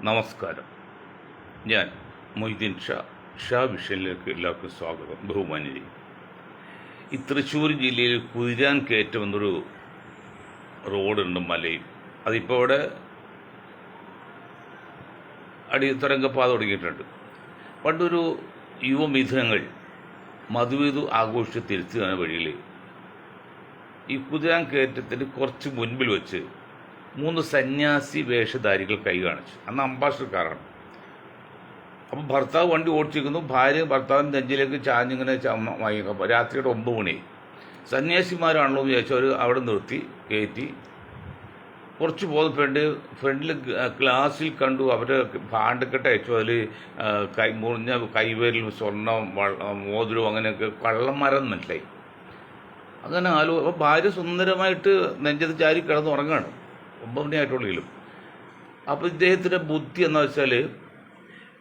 നമസ്കാരം. ഞാൻ മൊയ്തീൻ ഷാ വിഷനിലേക്ക് എല്ലാവർക്കും സ്വാഗതം. ബഹുമാന്യരെ, ഈ തൃശ്ശൂർ ജില്ലയിൽ കുതിരാൻ കയറ്റം എന്നൊരു റോഡുണ്ട്, മലയിൽ. അതിപ്പോൾ ഇവിടെ അടിത്തരംഗപ്പാത തുടങ്ങിയിട്ടുണ്ട്. പണ്ടൊരു യുവമിഥുനങ്ങൾ മധുവിധു ആഘോഷിച്ച് തിരിച്ചുകാണ വഴിയിൽ ഈ കുതിരാൻ കയറ്റത്തിന് കുറച്ച് മുൻപിൽ വെച്ച് 3 സന്യാസി വേഷധാരികൾ കൈ കാണിച്ചു. അന്ന് അംബാസഡർ കാറാണ്. അപ്പം ഭർത്താവ് വണ്ടി ഓടിച്ചിരിക്കുന്നു, ഭാര്യ ഭർത്താവിൻ്റെ നെഞ്ചിലേക്ക് ചാഞ്ഞിങ്ങനെ രാത്രിയുടെ 9 മണി. സന്യാസിമാരാണല്ലോ എന്ന് ചോദിച്ചാൽ അവർ അവിടെ നിർത്തി കയറ്റി. കുറച്ച് പോകുന്ന ഫ്രണ്ടിൽ ഗ്ലാസ്സിൽ കണ്ടു അവർ ഭാണ്ഡക്കെട്ട് അയച്ചു. അതിൽ മുറിഞ്ഞ കൈവേലും സ്വർണ്ണം മോതിരവും അങ്ങനെയൊക്കെ കള്ളന്മാരെന്ന് മനസ്സിലായി. അങ്ങനെ അപ്പോൾ ഭാര്യ സുന്ദരമായിട്ട് നെഞ്ചത്ത് ചാരി കിടന്ന് ഉറങ്ങാണ്. 9 മണിയായിട്ടുള്ളെങ്കിലും. അപ്പോൾ ഇദ്ദേഹത്തിൻ്റെ ബുദ്ധി എന്താ വെച്ചാൽ,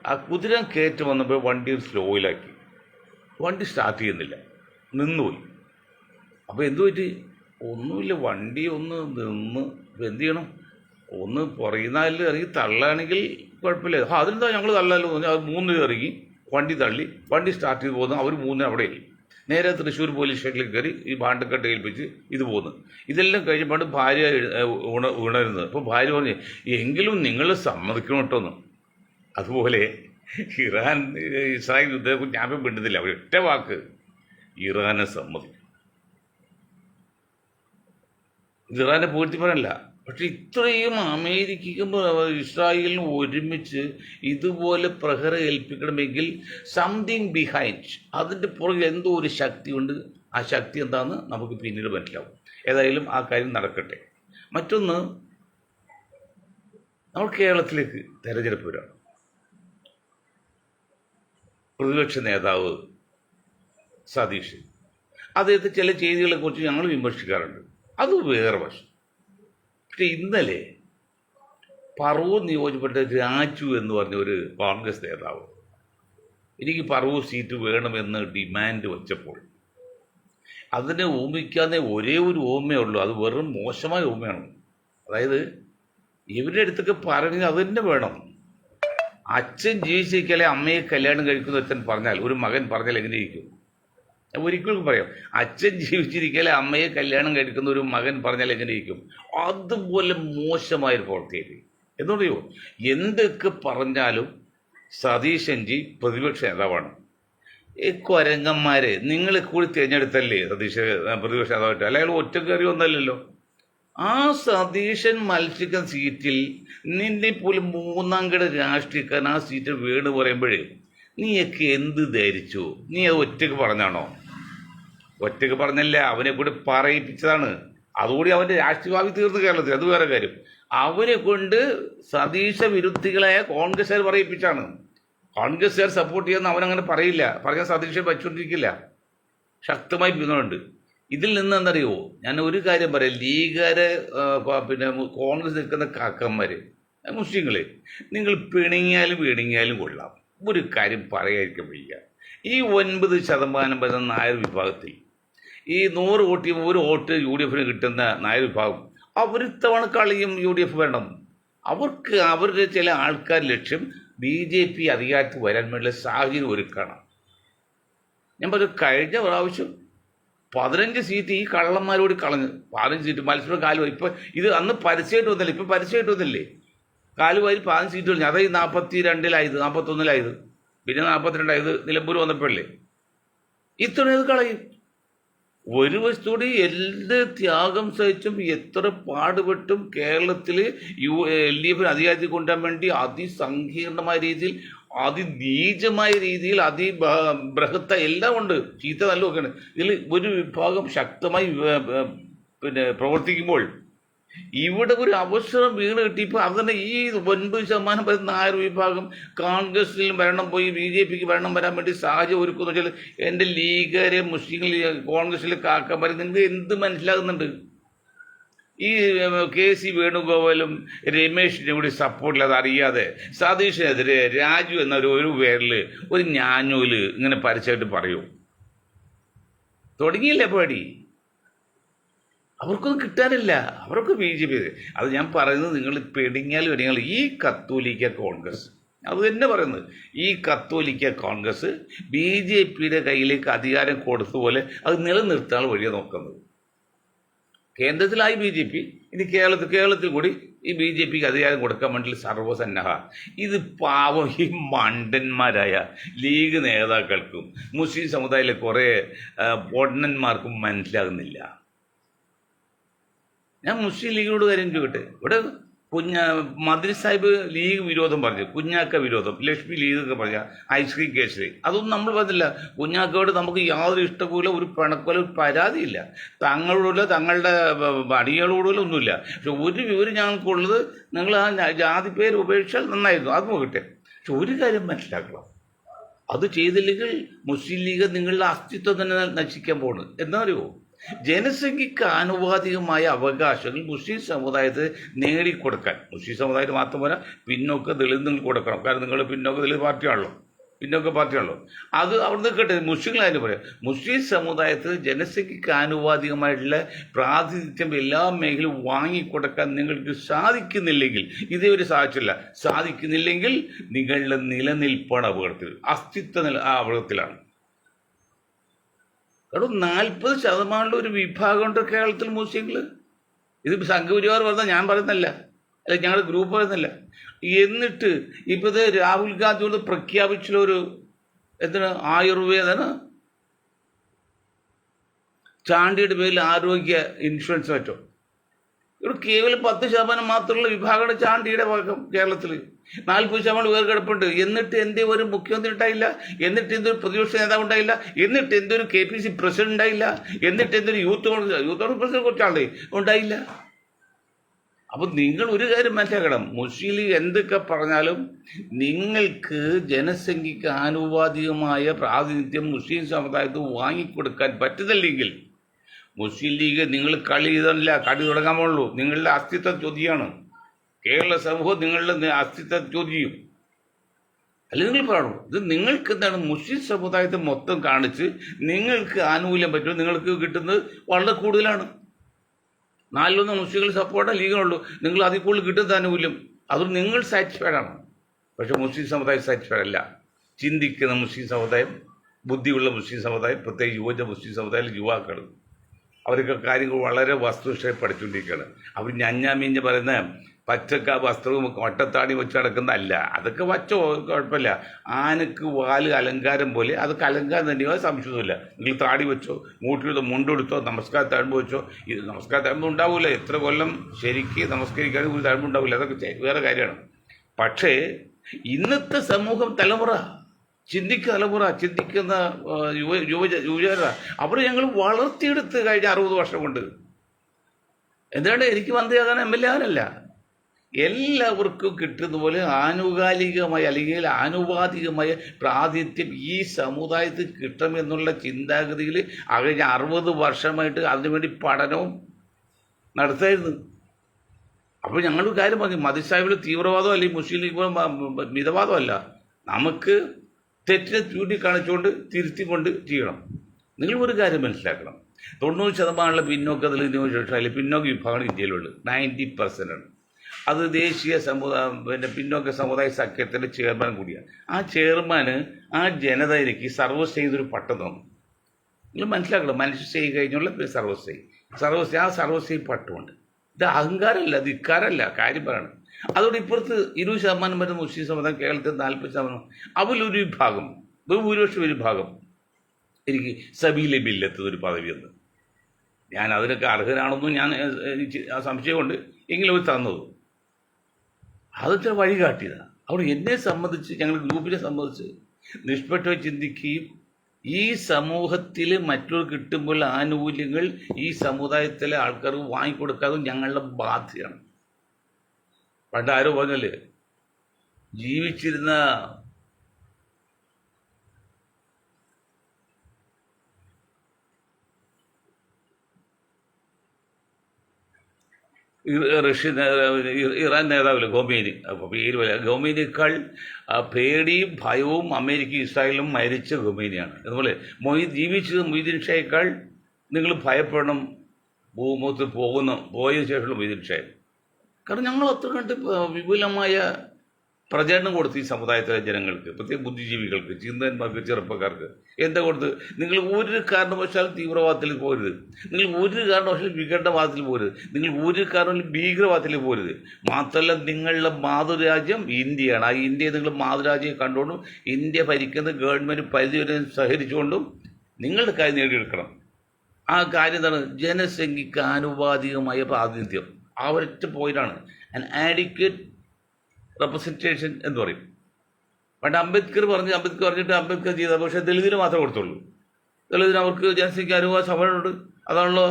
ആ കുതിര കയറ്റം വന്നപ്പോൾ വണ്ടി സ്ലോയിലാക്കി. വണ്ടി സ്റ്റാർട്ട് ചെയ്യുന്നില്ല, നിന്നുപോയി. അപ്പോൾ എന്തു പറ്റി? ഒന്നുമില്ല, വണ്ടി ഒന്ന് നിന്ന്. അപ്പോൾ എന്ത് ചെയ്യണം? ഒന്ന് പുറയുന്നാലിൽ ഇറങ്ങി തള്ളാണെങ്കിൽ കുഴപ്പമില്ല. അതിലെന്താ ഞങ്ങൾ തള്ളാലോ തോന്നി. അത് 3 ഇറങ്ങി വണ്ടി തള്ളി. വണ്ടി സ്റ്റാർട്ട് ചെയ്ത് പോകുന്നു. അവർ 3 അവിടെ ആയി. നേരെ തൃശ്ശൂർ പോലീസ് സ്റ്റേഷനിൽ കയറി ഈ ഭാണ്ഡക്കെട്ട് ഏൽപ്പിച്ച് ഇത് പോകുന്നു. ഇതെല്ലാം കഴിഞ്ഞപ്പോൾ ഭാര്യ ഉണരുന്നത്. അപ്പോൾ ഭാര്യ പറഞ്ഞു, എങ്കിലും നിങ്ങൾ സമ്മതിക്കണം കേട്ടോന്ന്. അതുപോലെ ഇസ്രായേൽ യുദ്ധത്തെക്കുറിച്ച് ഞാൻ മിണ്ടുന്നില്ല. ഒരൊറ്റ വാക്ക്, ഇറാനെ സമ്മതിക്കും. ഇറാനെ പൂഴ്ത്തി പറയല്ല. പക്ഷെ ഇത്രയും അമേരിക്കയ്ക്കും ഇസ്രായേലിനും ഒരുമിച്ച് ഇതുപോലെ പ്രഹരം ഏൽപ്പിക്കണമെങ്കിൽ സംതിങ് ബിഹൈൻഡ്, അതിൻ്റെ പുറകിൽ എന്തോ ഒരു ശക്തിയുണ്ട്. ആ ശക്തി എന്താണെന്ന് നമുക്ക് പിന്നീട് മനസ്സിലാവും. ഏതായാലും ആ കാര്യം നടക്കട്ടെ. മറ്റൊന്ന്, നമ്മൾ കേരളത്തിലേക്ക് തെരഞ്ഞെടുപ്പ് വരാണ്. പ്രതിപക്ഷ നേതാവ് സതീഷ്, അദ്ദേഹത്തെ ചില ചെയ്തികളെക്കുറിച്ച് ഞങ്ങൾ വിമർശിക്കാറുണ്ട്. അത് വേറെ വശം. പക്ഷെ ഇന്നലെ പറവൂർ നിയോജകപ്പെട്ട രാജു എന്ന് പറഞ്ഞ ഒരു കോൺഗ്രസ് നേതാവ് എനിക്ക് പറവൂർ സീറ്റ് വേണമെന്ന് ഡിമാൻഡ് വെച്ചപ്പോൾ അതിനെ ഊമിക്കാതെ ഒരേ ഒരു ഓമയേ ഉള്ളൂ. അത് വെറും മോശമായ ഓമയാണ്. അതായത് ഇവരുടെ അടുത്തൊക്കെ പറഞ്ഞത് അത് തന്നെ വേണം. അച്ഛൻ ജീവിച്ചിരിക്കലെ അമ്മയെ കല്യാണം കഴിക്കുന്ന അച്ഛൻ പറഞ്ഞാൽ, ഒരു മകൻ പറഞ്ഞാൽ എങ്ങനെ ഇരിക്കും? ഒരിക്കലും പറയാം, അച്ഛൻ ജീവിച്ചിരിക്കലെ അമ്മയെ കല്യാണം കഴിക്കുന്ന ഒരു മകൻ പറഞ്ഞാൽ എങ്ങനെ ഇരിക്കും? അതുപോലെ മോശമായൊരു പ്രവൃത്തിയായി. എന്നറിയോ, എന്തൊക്കെ പറഞ്ഞാലും സതീശൻജി പ്രതിപക്ഷ നേതാവാണ്. ഈ കൊരങ്ങന്മാരെ നിങ്ങളെ കൂടി തിരഞ്ഞെടുത്തല്ലേ പ്രതിപക്ഷ നേതാവായിട്ട്? അല്ല, അയാൾ ഒറ്റ കയറി ഒന്നല്ലല്ലോ. ആ സതീശൻ മത്സരിക്കുന്ന സീറ്റിൽ നിന്നെ പോലും 3ാം കിട രാഷ്ട്രീയക്കാരൻ ആ സീറ്റിൽ വീണ് പറയുമ്പോഴേ നീയൊക്കെ എന്ത് ധരിച്ചു? നീ അത് ഒറ്റയ്ക്ക് പറഞ്ഞാണോ? ഒറ്റയ്ക്ക് പറഞ്ഞല്ല, അവനെ കൂടി പറയിപ്പിച്ചതാണ്. അതുകൂടി അവൻ്റെ രാഷ്ട്രീയ ഭാവി തീർന്നു കേരളത്തിൽ. അത് വേറെ കാര്യം. അവരെ കൊണ്ട് സതീശ വിരുദ്ധികളായ കോൺഗ്രസ്സുകാർ പറയിപ്പിച്ചാണ്. കോൺഗ്രസ്സുകാർ സപ്പോർട്ട് ചെയ്യുന്ന അവനങ്ങനെ പറയില്ല. പറഞ്ഞാൽ സതീശൻ വച്ചുകൊണ്ടിരിക്കില്ല. ശക്തമായി പിന്നുണ്ട്. ഇതിൽ നിന്ന് എന്തറിയോ, ഞാൻ ഒരു കാര്യം പറയാം. ലീഗുകാരെ കോൺഗ്രസ് നിൽക്കുന്ന കാക്കന്മാർ, മുസ്ലിങ്ങളെ, നിങ്ങൾ പിണങ്ങിയാലും കൊള്ളാം. ഒരു കാര്യം പറയാതിരിക്കാൻ വയ്യ. ഈ 9% വരുന്ന നായർ വിഭാഗത്തിൽ ഈ 100 വോട്ടിൽ 1 വോട്ട് UDF കിട്ടുന്ന നായർ വിഭാഗം അവർ ഇത്തവണ കളിയും UDF വേണം. അവർക്ക് അവരുടെ ചില ആൾക്കാർ ലക്ഷ്യം BJP അധികാരത്തിൽ വരാൻ വേണ്ടിയുള്ള സാഹചര്യം ഒരുക്കണം. ഞാൻ പറഞ്ഞു, കഴിഞ്ഞ പ്രാവശ്യം 15 സീറ്റ് ഈ കള്ളന്മാരോട് കളഞ്ഞു. 15 സീറ്റ് മത്സരം കാലുമായി. ഇപ്പം ഇത് അന്ന് പരസ്യമായിട്ട് വന്നില്ലേ, ഇപ്പം പരസ്യമായിട്ട് വന്നില്ലേ? കാലുവായി 15 സീറ്റ് കളഞ്ഞു. അതായത് 42-ലായത്, 41-ലായത്, പിന്നെ 42-ആയത് നിലമ്പൂർ വന്നപ്പോഴല്ലേ. ഇത്രയും കളയും. ഒരു വശത്തോടെ എന്ത് ത്യാഗം സഹിച്ചും എത്ര പാടുപെട്ടും കേരളത്തിൽ LDF അധികാരത്തിൽ കൊണ്ടുവരാൻ വേണ്ടി അതിസങ്കീർണമായ രീതിയിൽ, അതിനീചമായ രീതിയിൽ, ബൃഹത്ത എല്ലാം ഉണ്ട്. ചീത്ത നല്ലതൊക്കെയാണ്. ഇതിൽ ഒരു വിഭാഗം ശക്തമായി പ്രവർത്തിക്കുമ്പോൾ ഇവിടെ ഒരു അവസരം വീണ് കിട്ടിയപ്പോൾ അതിനെ ഈ 9% വരുന്ന നായർ വിഭാഗം കോൺഗ്രസിലും ഭരണം പോയി BJPക്ക് ഭരണം വരാൻ വേണ്ടി സാഹചര്യം ഒരുക്കുന്നു വെച്ചാൽ, എൻ്റെ ലീഗരെ മുസ്ലിം കോൺഗ്രസിലെ കാക്കന്മാർ നിങ്ങൾക്ക് എന്ത് മനസ്സിലാകുന്നുണ്ട്? ഈ KC വേണുഗോപാലും രമേശിനെ കൂടി സപ്പോർട്ടില്ലാതെ അറിയാതെ സതീഷിനെതിരെ രാജു എന്ന ഒരു പേരിൽ ഒരു ഞാഞ്ഞൂല് ഇങ്ങനെ പരസ്യമായിട്ട് പറയൂ. തുടങ്ങിയില്ലേ പേടി? അവർക്കൊന്നും കിട്ടാനില്ല. അവർക്ക് ബി ജെ പി. അത് ഞാൻ പറയുന്നത്, നിങ്ങൾ പെടുങ്ങിയാൽ വരിങ്ങൾ ഈ കത്തോലിക്ക കോൺഗ്രസ് അത് തന്നെ പറയുന്നത്, ഈ കത്തോലിക്ക കോൺഗ്രസ് ബി ജെ പിയുടെ കയ്യിലേക്ക് അധികാരം കൊടുത്തതുപോലെ അത് നിലനിർത്താൻ വഴിയാണ് നോക്കുന്നത്. കേന്ദ്രത്തിലായി ബി ജെ പി, ഇനി കേരളത്തിൽ കൂടി ഈ ബി ജെ പിക്ക് അധികാരം കൊടുക്കാൻ വേണ്ടി സർവ്വസന്നഹ. ഇത് പാവം ഈ മണ്ടന്മാരായ ലീഗ് നേതാക്കൾക്കും മുസ്ലിം സമുദായത്തിലെ കുറേ പൊണ്ണന്മാർക്കും മനസ്സിലാകുന്നില്ല. ഞാൻ മുസ്ലിം ലീഗിനോട് കാര്യം ചോദിക്കട്ടെ, ഇവിടെ മദ്രി സാഹിബ് ലീഗ് വിരോധം പറഞ്ഞു, കുഞ്ഞാക്ക വിരോധം, ലക്ഷ്മി ലീഗ് ഒക്കെ പറഞ്ഞ ഐസ്ക്രീം കേസിൽ അതൊന്നും നമ്മൾ പറഞ്ഞില്ല. കുഞ്ഞാക്കയോട് നമുക്ക് യാതൊരു ഇഷ്ടവുമില്ല, ഒരു പിണക്കോല, ഒരു പരാതിയില്ല, തങ്ങളോടില്ല, തങ്ങളുടെ അടികളോടില്ല, ഒന്നുമില്ല. പക്ഷെ ഒരു വിവരം ഞങ്ങൾക്കുള്ളത്, നിങ്ങൾ ആ ജാതി പേര് ഉപേക്ഷിച്ചാൽ നന്നായിരുന്നു, അത് നോക്കട്ടെ. പക്ഷെ ഒരു കാര്യം മനസ്സിലാക്കണം, അത് ചെയ്തില്ലെങ്കിൽ മുസ്ലിം ലീഗ് നിങ്ങളുടെ അസ്തിത്വം തന്നെ നശിക്കാൻ പോകുന്നു. എന്താ അറിയുമോ? ജനസംഖ്യക്ക് ആനുപാതികമായ അവകാശങ്ങൾ മുസ്ലിം സമുദായത്തിന് നേടിക്കൊടുക്കാൻ, മുസ്ലിം സമുദായത്തിന് മാത്രമല്ല പിന്നോക്ക ദളിത് നിങ്ങൾ കൊടുക്കണം. കാരണം നിങ്ങൾ പിന്നോക്ക ദളിത് പാർട്ടിയാണല്ലോ. അത് അവിടെ നിൽക്കട്ടെ, മുസ്ലിങ്ങളായാലും പറയാം. മുസ്ലിം സമുദായത്തിന് ജനസംഖ്യക്ക് ആനുപാതികമായിട്ടുള്ള പ്രാതിനിധ്യം എല്ലാ മേഖലയും വാങ്ങിക്കൊടുക്കാൻ നിങ്ങൾക്ക് സാധിക്കുന്നില്ലെങ്കിൽ, ഇതേവരെ സാധിക്കുന്നില്ലെങ്കിൽ നിങ്ങളുടെ നിലനിൽപ്പാണ് അപകടത്തിൽ, അസ്തിത്വ അപകടത്തിലാണ്. കാരണം 40% ഒരു വിഭാഗമുണ്ട് കേരളത്തിൽ മുസ്ലിങ്ങൾ. ഇത് സംഘപരിവാർ പറഞ്ഞാൽ ഞാൻ പറയുന്നല്ല, അല്ല ഞങ്ങളുടെ ഗ്രൂപ്പ് പറയുന്നില്ല. എന്നിട്ട് ഇപ്പോഴത്തെ രാഹുൽ ഗാന്ധിയോട് പ്രഖ്യാപിച്ചുള്ളൊരു ആയുർവേദന ചാണ്ടിയുടെ പേരിൽ ആരോഗ്യ ഇൻഷുറൻസ് പറ്റും. ഇവിടെ കേവലം 10% മാത്രമുള്ള വിഭാഗമാണ് ചാണ്ടിയുടെ ഭാഗം. കേരളത്തിൽ 40% പേർ കിടപ്പുണ്ട്. എന്നിട്ട് എന്തേ ഒരു മുഖ്യമന്ത്രി ഉണ്ടായില്ല, എന്നിട്ട് എന്തൊരു പ്രതിപക്ഷ നേതാവ് ഉണ്ടായില്ല, എന്നിട്ട് എന്തൊരു KPC പ്രസിഡന്റ് ഉണ്ടായില്ല, എന്നിട്ട് എന്തൊരു യൂത്ത് കോൺഗ്രസ് പ്രസിഡന്റ് കുറച്ചാളേ ഉണ്ടായില്ല. അപ്പം നിങ്ങൾ ഒരു കാര്യം മനസ്സിലാക്കണം, മുസ്ലിം ലീഗ് എന്തൊക്കെ പറഞ്ഞാലും നിങ്ങൾക്ക് ജനസംഖ്യക്ക് ആനുപാതികമായ പ്രാതിനിധ്യം മുസ്ലിം സമുദായത്തിൽ വാങ്ങിക്കൊടുക്കാൻ പറ്റുന്നില്ലെങ്കിൽ മുസ്ലിം ലീഗ് നിങ്ങൾ കളി തുടങ്ങാൻ പോകുള്ളൂ. നിങ്ങളുടെ അസ്തിത്വം ചോദ്യമാണ്. കേരള സമൂഹം നിങ്ങളുടെ അസ്തിത്വം ചോദ്യം അല്ലെങ്കിൽ നിങ്ങൾ പറയണം. ഇത് നിങ്ങൾക്ക് എന്താണ്, മുസ്ലിം സമുദായത്തെ മൊത്തം കാണിച്ച് നിങ്ങൾക്ക് ആനുകൂല്യം പറ്റും, നിങ്ങൾക്ക് കിട്ടുന്നത് വളരെ കൂടുതലാണ്. 4 മുസ്ലിങ്ങൾ സപ്പോർട്ടാണ് ലീഗിനുള്ളൂ, നിങ്ങൾ അതിൽ കൂടുതൽ കിട്ടുന്ന ആനുകൂല്യം, അതും നിങ്ങൾ സാറ്റിസ്ഫൈഡ് ആണ്. പക്ഷെ മുസ്ലിം സമുദായം സാറ്റിസ്ഫൈഡ് അല്ല. ചിന്തിക്കുന്ന മുസ്ലിം സമുദായം, ബുദ്ധിയുള്ള മുസ്ലിം സമുദായം, പ്രത്യേകിച്ച് യുവജന മുസ്ലിം സമുദായത്തിലെ യുവാക്കൾ, അവർക്ക് കാര്യങ്ങൾ വളരെ വസ്തുനിഷ്ഠമായി പഠിച്ചുകൊണ്ടിരിക്കുകയാണ്. അവർ ഞഞ്ഞാമീഞ്ഞ് പറയുന്ന പച്ചക്ക വസ്ത്രവും വട്ടത്താടി വെച്ച് നടക്കുന്നതല്ല. അതൊക്കെ വച്ചോ, കുഴപ്പമില്ല. ആനക്ക് വാല് അലങ്കാരം പോലെ, അതൊക്കെ അലങ്കാരം തന്നെയോ, സംശയമൊന്നുമില്ല. നിങ്ങൾ താടി വെച്ചോ, മൂട്ടിലെടുത്തോ, മുണ്ടെടുത്തോ, നമസ്കാര തഴമ്പ് വെച്ചോ. ഇത് നമസ്കാര തഴമ്പ് ഉണ്ടാവില്ല, എത്ര കൊല്ലം ശരിക്ക് നമസ്കരിക്കാൻ ഒരു തഴമ്പ് ഉണ്ടാവില്ല, അതൊക്കെ വേറെ കാര്യമാണ്. പക്ഷേ ഇന്നത്തെ സമൂഹം ചിന്തിക്കുന്ന യുവജന അവർ ഞങ്ങൾ വളർത്തിയെടുത്ത് കഴിഞ്ഞ 60 വർഷം കൊണ്ട്. എന്താണ്, എനിക്ക് മന്ത്രിയാകാൻ MLA ആകാനല്ല, എല്ലാവർക്കും കിട്ടുന്ന പോലെ ആനുകാലികമായ അല്ലെങ്കിൽ ആനുപാതികമായ പ്രാതിനിധ്യം ഈ സമുദായത്തിൽ കിട്ടണമെന്നുള്ള ചിന്താഗതിയിൽ കഴിഞ്ഞ 60 വർഷമായിട്ട് അതിനുവേണ്ടി പഠനവും നടത്തായിരുന്നു. അപ്പോൾ ഞങ്ങളൊരു കാര്യം പറഞ്ഞു, മതസാഹിബിൽ തീവ്രവാദം അല്ലെങ്കിൽ മുസ്ലിം ലീഗ് മിതവാദമല്ല, നമുക്ക് തെറ്റിനെ ചൂണ്ടിക്കാണിച്ചുകൊണ്ട് തിരുത്തിക്കൊണ്ട് ചെയ്യണം. നിങ്ങൾ ഒരു കാര്യം മനസ്സിലാക്കണം, 90% പിന്നോക്ക ദളിത് അല്ലെങ്കിൽ പിന്നോക്ക വിഭാഗമാണ് ഇന്ത്യയിലുള്ളത്, 90% ആണ്. അത് ദേശീയ പിന്നോക്ക സമുദായ സഖ്യത്തിൻ്റെ ചെയർമാൻ കൂടിയാണ്. ആ ചെയർമാന് ആ ജനതയിലേക്ക് സർവ്വശ്രീ ഒരു പട്ടം തന്നു. നിങ്ങൾ മനസ്സിലാക്കണം, മനുഷ്യശ്രീ കഴിഞ്ഞുള്ള സർവ്വശ്രീ, ആ സർവ്വശ്രീ പട്ടമുണ്ട്. ഇത് അഹങ്കാരമല്ല, ധിക്കാരമല്ല, കാര്യം പറയണം. അതോടെ ഇപ്പുറത്ത് 20% വരുന്ന മുസ്ലിം സമുദായം, കേരളത്തിൽ 40%. അതിലൊരു വിഭാഗം, ഭൂരിപക്ഷം ഒരു വിഭാഗം എനിക്ക് സബീലെ ബില്ലെത്തതൊരു പദവിയെന്ന്, ഞാൻ അതിനൊക്കെ അർഹനാണെന്നും ഞാൻ സംശയമുണ്ട്, എങ്കിലും അവർ തന്നത് അതൊക്കെ വഴി കാട്ടിയതാണ്. അവിടെ എന്നെ സംബന്ധിച്ച്, ഞങ്ങൾ ഗ്രൂപ്പിനെ സംബന്ധിച്ച് നിഷ്പക്ഷമായി ചിന്തിക്കുകയും ഈ സമൂഹത്തിൽ മറ്റൊരു കിട്ടുമ്പോൾ ആനുകൂല്യങ്ങൾ ഈ സമുദായത്തിലെ ആൾക്കാർക്ക് വാങ്ങിക്കൊടുക്കാതെ ഞങ്ങളുടെ ബാധ്യതയാണ്. പണ്ട് ആരോ പറഞ്ഞല്ലേ, ജീവിച്ചിരുന്ന ഇറാൻ നേതാവില്ല ഖൊമൈനി, അപ്പോൾ പേര് പോലെ ഖൊമൈനിയേക്കാൾ പേടിയും ഭയവും അമേരിക്കയും ഇസ്രായേലും മരിച്ച ഖൊമൈനിയാണ്. അതുപോലെ ജീവിച്ചത് മൊയ്തീൻ ഷായേക്കാൾ നിങ്ങൾ ഭയപ്പെടണം ഭൂമുഖത്ത് പോയതിനു ശേഷമുള്ള വിധിക്ഷയം. കാരണം ഞങ്ങൾ അത്ര കണ്ട് വിപുലമായ പ്രചരണം കൊടുത്ത് ഈ സമുദായത്തിലെ ജനങ്ങൾക്ക്, പ്രത്യേക ബുദ്ധിജീവികൾക്ക്, ചിന്തന്മാർക്ക്, ചെറുപ്പക്കാർക്ക് എന്താ കൊടുത്ത്? നിങ്ങൾ ഒരു കാരണവശാലും തീവ്രവാദത്തിൽ പോരുത്, നിങ്ങൾ ഒരു കാരണവശാലും വിഘടനവാദത്തിൽ പോരുത്, നിങ്ങൾ ഒരു കാരണവശാലും ഭീകരവാദത്തിൽ പോരുത്. മാത്രമല്ല നിങ്ങളുടെ മാതൃരാജ്യം ഇന്ത്യയാണ്. ആ ഇന്ത്യയെ നിങ്ങൾ മാതൃരാജ്യം കണ്ടുകൊണ്ടും ഇന്ത്യ ഭരിക്കുന്ന ഗവൺമെൻറ് പരിധിവരെ സഹകരിച്ചുകൊണ്ടും നിങ്ങളുടെ കാര്യം നേടിയെടുക്കണം. ആ കാര്യം എന്താണ്? ജനസംഖ്യക്ക് ആനുപാതികമായ പ്രാതിനിധ്യം. ആ ഒരൊറ്റ പോയിന്റാണ് ആൻ ആഡിക്വേറ്റ് റെപ്രസെൻറ്റേഷൻ എന്ന് പറയും. പണ്ട് അംബേദ്കർ പറഞ്ഞിട്ട് അംബേദ്കർ ചെയ്ത, പക്ഷേ ദളിതിന് മാത്രമേ കൊടുത്തുള്ളൂ. ദളിതിന് അവർക്ക് ജനസംഖ്യ അനുപാത സഭയുണ്ട്. അതാണല്ലോ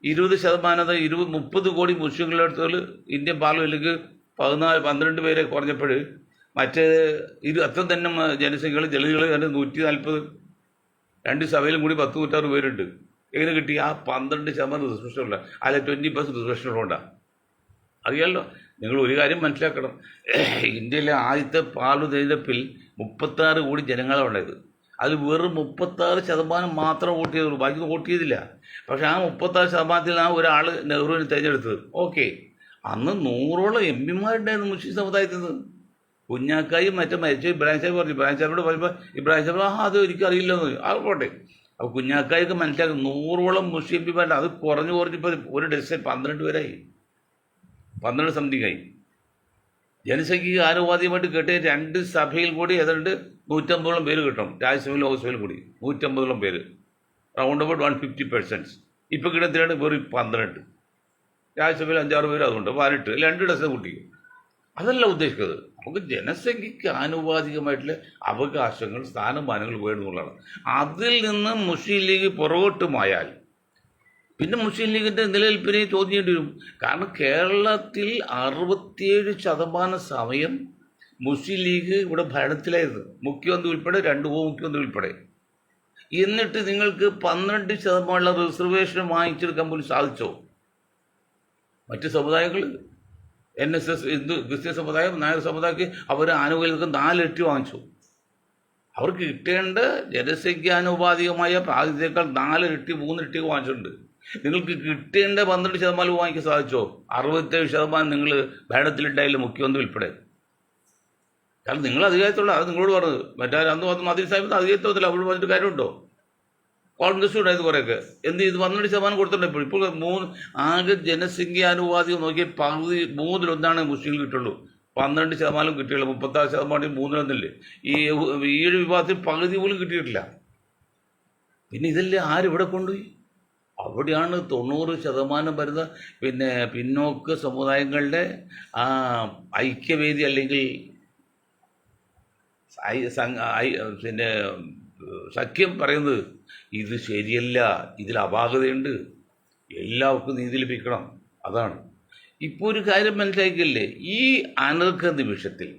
20% 30 കോടി മുസ്ലിങ്ങളുടെ അടുത്തുകൾ ഇന്ത്യൻ പാർലമെന്റിലേക്ക് 12 പേരെ കുറഞ്ഞപ്പോൾ മറ്റേ അത്ര തന്നെ ജനസംഖ്യകൾ ദളിതുകൾ തന്നെ 140, 2 സഭയിലും കൂടി 106 പേരുണ്ട്. എങ്ങനെ കിട്ടി? ആ 12% റിസർവേഷനുള്ള, അല്ല 20% റിസർവേഷനുള്ളതുകൊണ്ടാണ്. അറിയാമല്ലോ. നിങ്ങൾ ഒരു കാര്യം മനസ്സിലാക്കണം, ഇന്ത്യയിലെ ആദ്യത്തെ പാർലമെന്റ് തെരഞ്ഞെടുപ്പിൽ 36 കോടി ജനങ്ങളാണ് ഉണ്ടായത്. അതിൽ വെറും 36% മാത്രം വോട്ട് ചെയ്തുള്ളൂ, ബാക്കി വോട്ട് ചെയ്തില്ല. പക്ഷെ ആ 36% ഒരാൾ നെഹ്റുവിനെ തിരഞ്ഞെടുത്തത്. ഓക്കെ, അന്ന് 100ഓളം MP ഉണ്ടായിരുന്നു മുസ്ലിം സമുദായത്തിൽ നിന്ന്. കുഞ്ഞാക്കായും മറ്റേ മരിച്ച ഇബ്രാഹിം സാഹിബ് പറഞ്ഞു. ഇബ്രാഹിം സാഹിബിനോട് പറയുമ്പോൾ ഇബ്രാഹിം സാഹിബ് അത് എനിക്ക് അറിയില്ലെന്ന്. ആ പോട്ടെ. അപ്പോൾ കുഞ്ഞാക്കായൊക്കെ മനസ്സിലാക്കും 100ഓളം മുസ്ലിം MP അത് കുറഞ്ഞിപ്പോൾ ഒരു ഡസൻ 12 പേരായി, 12 സംതിങ് ആയി. ജനസംഖ്യക്ക് ആനുപാതികമായിട്ട് കേട്ട് 2 സഭയിൽ കൂടി ഏതാണ്ട് 150ഓളം പേര് കിട്ടണം. രാജ്യസഭയിലും ലോക്സഭയിലും കൂടി 150ഓളം പേര്, റൗണ്ട് അബൌട്ട് 150%. ഇപ്പോൾ കിട്ടുന്നതിനാണ് വെറും 12. രാജ്യസഭയിൽ 5-6 പേര്, അതുകൊണ്ട് 18, 2 ഡസൻ കുട്ടിക്കും. അതല്ല ഉദ്ദേശിക്കുന്നത്. നമുക്ക് ജനസംഖ്യക്ക് ആനുപാതികമായിട്ടുള്ള അവകാശങ്ങൾ, സ്ഥാനമാനങ്ങൾ വേണമെന്നുള്ളതാണ്. അതിൽ നിന്ന് മുസ്ലിം ലീഗ് പുറകോട്ടുമായാൽ പിന്നെ മുസ്ലിം ലീഗിൻ്റെ നിലനിൽപ്പിനെ ചോദ്യം ചെയ്യേണ്ടി വരും. കാരണം കേരളത്തിൽ 67% സമയം മുസ്ലിം ലീഗ് ഇവിടെ ഭരണത്തിലായിരുന്നു, മുഖ്യമന്ത്രി ഉൾപ്പെടെ, 2 ഉപമുഖ്യമന്ത്രി ഉൾപ്പെടെ. എന്നിട്ട് നിങ്ങൾക്ക് 12% റിസർവേഷൻ വാങ്ങിച്ചെടുക്കാൻ പോലും സാധിച്ചോ? മറ്റ് സമുദായങ്ങൾ NSS, ഹിന്ദു ക്രിസ്ത്യൻ സമുദായം, നായർ സമുദായക്ക് അവർ ആനുകൂല്യങ്ങൾക്ക് 4 ഇരട്ടി വാങ്ങിച്ചു. അവർക്ക് കിട്ടേണ്ട ജനസംഖ്യാനുപാതികമായ പ്രാതിനിധ്യത്തേക്കാൾ 4 ഇരട്ടി 3 ഇരട്ടി വാങ്ങിച്ചിട്ടുണ്ട്. നിങ്ങൾക്ക് കിട്ടേണ്ട 12% വാങ്ങിക്കാൻ സാധിച്ചോ? 67% നിങ്ങൾ ഭരണത്തിലുണ്ടായില്ല, മുഖ്യമന്ത്രി ഉൾപ്പെടെ. കാരണം നിങ്ങൾ അധികാരത്തുള്ള, അത് നിങ്ങളോട് പറഞ്ഞത്. മറ്റേ അന്ന് മന്ത്രി സാഹിബ് അധികാരത്തില്ല, അവിടെ പറഞ്ഞിട്ട് കാര്യമുണ്ടോ? കോൺഗ്രസ് ഉണ്ടായത് കുറേയൊക്കെ എന്ത് ചെയ്ത് 12% കൊടുത്തിട്ടുണ്ട്. ഇപ്പോൾ ആകെ ജനസംഖ്യാനുപാതികം നോക്കിയാൽ 3/1 മുസ്ലിങ്ങൾ കിട്ടുള്ളൂ. 12% കിട്ടിയുള്ളൂ. 36% 3/1. ഈ 7 വിഭാഗത്തിൽ പകുതി പോലും കിട്ടിയിട്ടില്ല. പിന്നെ ഇതെല്ലാം ആരിവിടെ കൊണ്ടുപോയി? അവിടെയാണ് 90% വരുന്ന പിന്നോക്ക സമുദായങ്ങളുടെ ഐക്യവേദി അല്ലെങ്കിൽ സഖ്യം പറയുന്നത് ഇത് ശരിയല്ല, ഇതിൽ അപാകതയുണ്ട്, എല്ലാവർക്കും നീതി ലഭിക്കണം. അതാണ് ഇപ്പോൾ ഒരു കാര്യം മനസ്സിലാക്കില്ലേ? ഈ അനർഘ നിമിഷത്തിൽ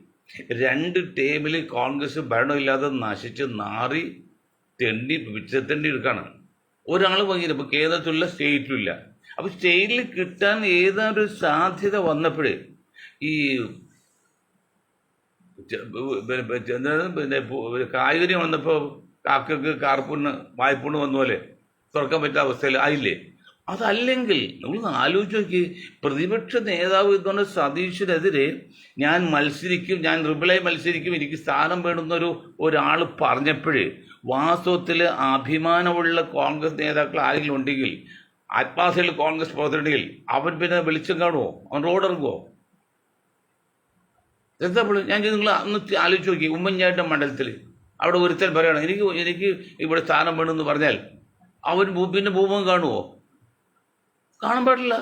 2 ടേമിൽ കോൺഗ്രസ് ഭരണമില്ലാതെ നശിച്ച് നാറി പിച്ചത്തെണ്ടി എടുക്കാണ്. ഒരാൾ വാങ്ങിയില്ല. ഇപ്പോൾ കേരളത്തിലുള്ള സ്റ്റേറ്റിലും ഇല്ല. അപ്പോൾ സ്റ്റേറ്റിൽ കിട്ടാൻ ഏതാണ്ടൊരു സാധ്യത വന്നപ്പോഴേ ഈ കായികരി വന്നപ്പോൾ കാക്കക്ക് കാർപ്പുണ്ണ് വായ്പുണ്ണ് വന്ന പോലെ തുറക്കാൻ പറ്റുന്ന അവസ്ഥയിൽ ആയില്ലേ? അതല്ലെങ്കിൽ നമ്മൾ ആലോചിച്ച് നോക്കി, പ്രതിപക്ഷ നേതാവ് ഇതുകൊണ്ട് സതീഷിനെതിരെ ഞാൻ മത്സരിക്കും, ഞാൻ റിബിളായി മത്സരിക്കും, എനിക്ക് സ്ഥാനം വേണ്ടുന്നൊരു ഒരാൾ പറഞ്ഞപ്പോഴേ വാസ്തവത്തിൽ അഭിമാനമുള്ള കോൺഗ്രസ് നേതാക്കൾ ആരെങ്കിലും ഉണ്ടെങ്കിൽ, ആത്മാർത്ഥയിൽ കോൺഗ്രസ് പ്രവർത്തകരുണ്ടെങ്കിൽ അവൻ പിന്നെ വെളിച്ചം കാണുമോ? അവൻ റോഡിറങ്ങുമോ? എന്താ ഞാൻ നിങ്ങൾ അന്ന് ആലോചിച്ച് നോക്കി, ഉമ്മൻചാണ്ടിയുടെ മണ്ഡലത്തിൽ അവിടെ ഒരുത്തൻ പറയണം എനിക്ക് ഇവിടെ സ്ഥാനം വേണമെന്ന് പറഞ്ഞാൽ അവൻ പിന്നെ ഭൂമുഖം കാണുമോ? കാണാൻ പാടില്ല.